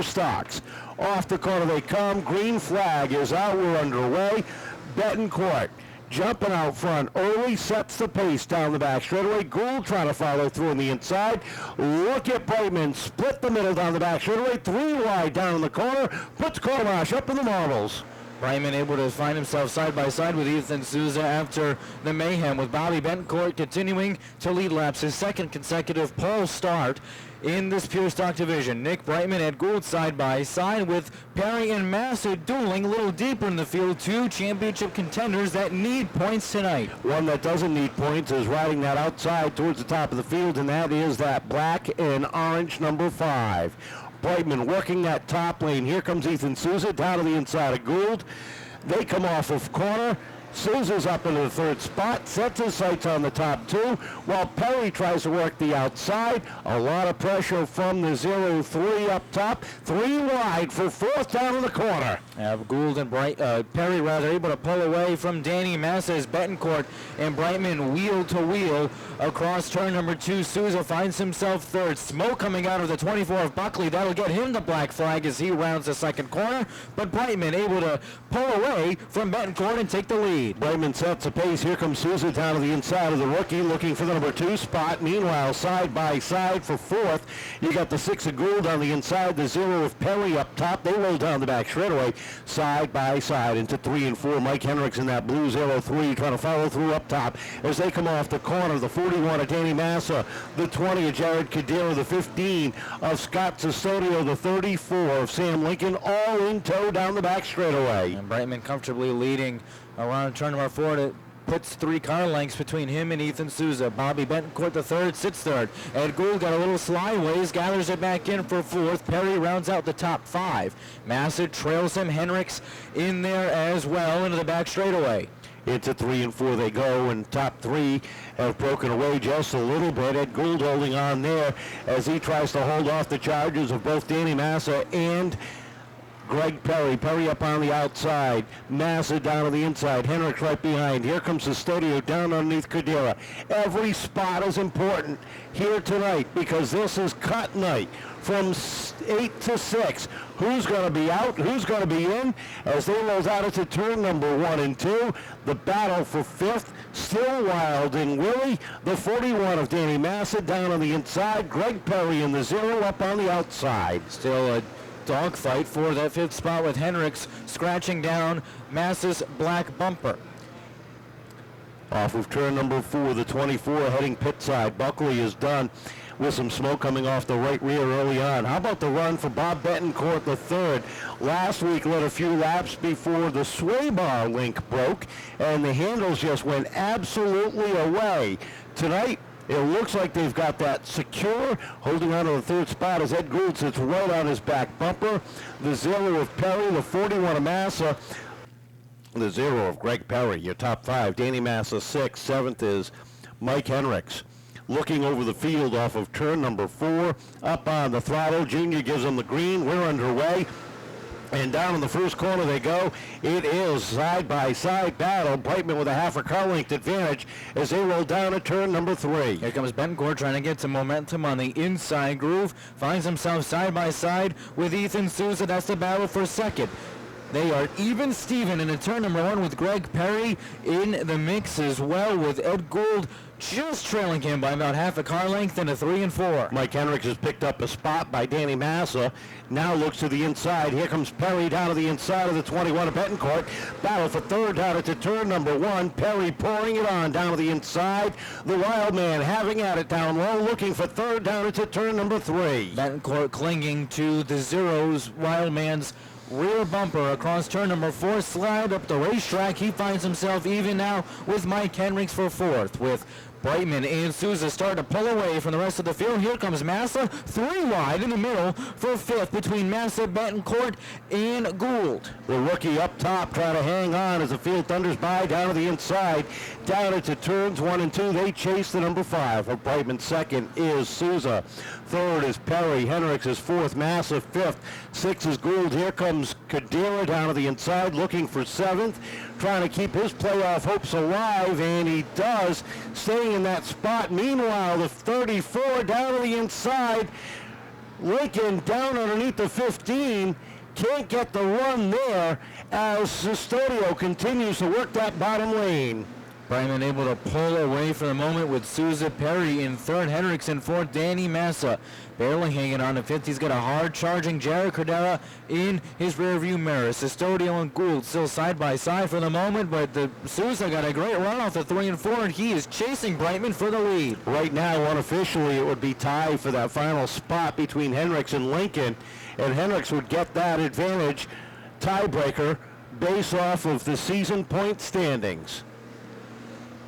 stocks. Off the corner they come. Green flag is out. We're underway. Betancourt jumping out front early, sets the pace down the back straightaway. Gould trying to follow through on the inside. Look at Brightman, split the middle down the back straightaway, 3 wide down in the corner, puts Cordeira up in the marbles. Brightman able to find himself side by side with Ethan Souza after the mayhem, with Bobby Betancourt continuing to lead laps, his second consecutive pole start in this pure stock division. Nick Brightman and Gould side by side, with Perry and Massa dueling a little deeper in the field. 2 championship contenders that need points tonight. One that doesn't need points is riding that outside towards the top of the field, and that is that black and orange number 5. Brightman working that top lane. Here comes Ethan Souza down to the inside of Gould. They come off of corner. Souza's up into the 3rd spot, sets his sights on the top 2, while Perry tries to work the outside. A lot of pressure from the 0-3 up top. 3 wide for 4th down in the corner. Gould and Perry able to pull away from Danny Massa as Betancourt and Brightman wheel to wheel across turn number 2. Souza finds himself 3rd. Smoke coming out of the 24 of Buckley. That'll get him the black flag as he rounds the 2nd corner, but Brightman able to pull away from Betancourt and take the lead. Brightman sets the pace. Here comes Souza down to the inside of the rookie, looking for the number 2 spot. Meanwhile, side by side for 4th, you got the 6 of Gould on the inside, the 0 of Perry up top. They roll down the back straightaway, side by side into 3 and 4. Mike Henriques in that blue 0-3 trying to follow through up top as they come off the corner. The 41 of Danny Massa, the 20 of Jared Cordeira, the 15 of Scott Custodio, the 34 of Sam Lincoln, all in tow down the back straightaway. And Brightman comfortably leading around turn number 4. It puts 3 car lengths between him and Ethan Souza. Bobby Betancourt the 3rd sits 3rd. Ed Gould got a little slyways, gathers it back in for 4th. Perry rounds out the top 5. Massa trails him. Henriques in there as well into the back straightaway. Into 3 and 4 they go, and top 3 have broken away just a little bit. Ed Gould holding on there as he tries to hold off the charges of both Danny Massa and Greg Perry. Perry up on the outside. Massa down on the inside. Henriques right behind. Here comes Custodio down underneath Cordeira. Every spot is important here tonight because this is cut night from 8 to 6. Who's going to be out? Who's going to be in? As they roll out into turn number 1 and 2. The battle for 5th still wild in Willie. The 41 of Danny Massa down on the inside. Greg Perry in the 0 up on the outside. Still a dogfight for that 5th spot, with Henriques scratching down Massa's black bumper. Off of turn number 4, the 24 heading pit side. Buckley is done with some smoke coming off the right rear early on. How about the run for Bob Betancourt the 3rd? Last week led a few laps before the sway bar link broke and the handles just went absolutely away. Tonight, it looks like they've got that secure, holding on to the 3rd spot as Ed Gould sits right on his back bumper. The 0 of Perry, the 41 of Massa, the 0 of Greg Perry, your top 5. Danny Massa 6th, 7th is Mike Henriques. Looking over the field off of turn number 4, up on the throttle. Junior gives them the green. We're underway. And down in the first corner they go. It is side-by-side battle. Brightman with a half a car length advantage as they roll down at turn number 3. Here comes Betancourt trying to get some momentum on the inside groove. Finds himself side-by-side with Ethan Souza. That's the battle for 2nd. They are even Steven in turn number 1 with Greg Perry in the mix as well, with Ed Gould just trailing him by about half a car length into 3 and 4. Mike Henriques has picked up a spot by Danny Massa. Now looks to the inside. Here comes Perry down to the inside of the 21 of Betancourt. Battle for 3rd down into turn number 1. Perry pouring it on down to the inside. The Wild Man having at it down low, looking for 3rd down into turn number 3. Betancourt clinging to the 0's Wild Man's rear bumper across turn number 4, slide up the racetrack. He finds himself even now with Mike Henriques for 4th, with Brightman and Souza start to pull away from the rest of the field. Here comes Massa, 3 wide in the middle for 5th between Massa, Betancourt, and Gould. The rookie up top trying to hang on as the field thunders by down to the inside. Down into turns 1 and 2. They chase the number 5 of Brightman. 2nd is Souza. 3rd is Perry. Henriques is 4th. Massa 5th. 6th is Gould. Here comes Cordeira down to the inside looking for 7th. Trying to keep his playoff hopes alive, and he does, staying in that spot. Meanwhile, the 34 down to the inside. Lincoln down underneath the 15. Can't get the run there as Custodio continues to work that bottom lane. Brightman able to pull away for the moment with Souza, Perry in third, Henriques in fourth, Danny Massa barely hanging on to fifth. He's got a hard charging Jared Cordeira in his rearview mirror. Custodio and Gould still side by side for the moment, but the Souza got a great run off the 3 and 4, and he is chasing Brightman for the lead. Right now, unofficially, it would be tied for that final spot between Henriques and Lincoln, and Henriques would get that advantage tiebreaker based off of the season point standings.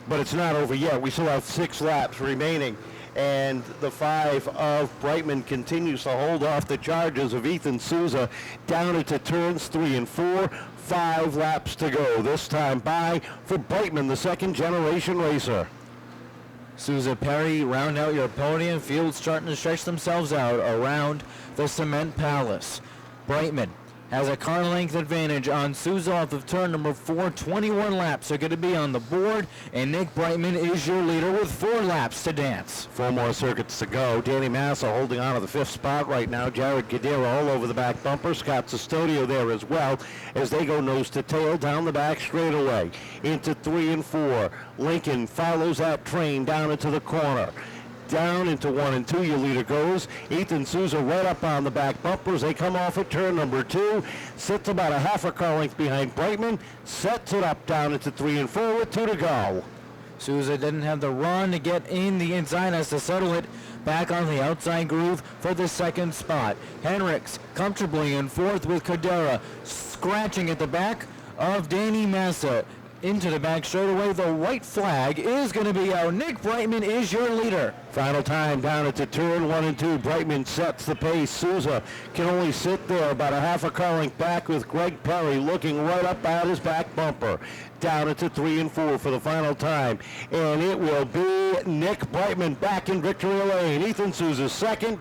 But it's not over yet. We still have 6 laps remaining, and the 5 of Brightman continues to hold off the charges of Ethan Souza down into turns 3 and 4. 5 laps to go. This time by for Brightman, the second generation racer. Souza, Perry round out your podium. Fields starting to stretch themselves out around the Cement Palace. Brightman has a car length advantage on Souza off of turn number 4. 21 laps are going to be on the board, and Nick Brightman is your leader with 4 laps to dance. 4 more circuits to go. Danny Massa holding on to the 5th spot right now. Jared Cordeira all over the back bumper. Scott Custodio there as well as they go nose to tail down the back straightaway into 3 and 4. Lincoln follows that train down into the corner. Down into 1 and 2, your leader goes. Ethan Souza right up on the back bumpers. They come off at turn number 2. Sits about a half a car length behind Brightman. Sets it up down into 3 and 4 with 2 to go. Souza didn't have the run to get in the inside, has to settle it back on the outside groove for the second spot. Henriques comfortably in fourth with Cordeira scratching at the back of Danny Massa. Into the back straightaway, the white flag is going to be out. Nick Brightman is your leader. Final time down at the turn 1 and 2. Brightman sets the pace. Souza can only sit there about a half a car length back with Greg Perry looking right up at his back bumper. Down into 3 and 4 for the final time. And it will be Nick Brightman back in victory lane. Ethan Souza second.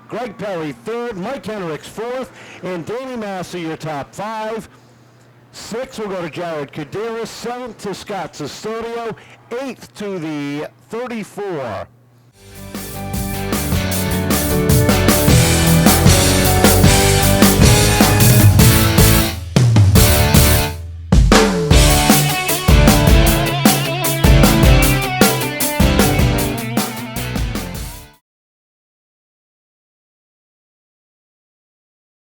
Greg Perry third. Mike Henriques fourth. And Danny Massa your top 5. 6 will go to Jared Cordeira, 7th to Scott Custodio, 8th to the 34.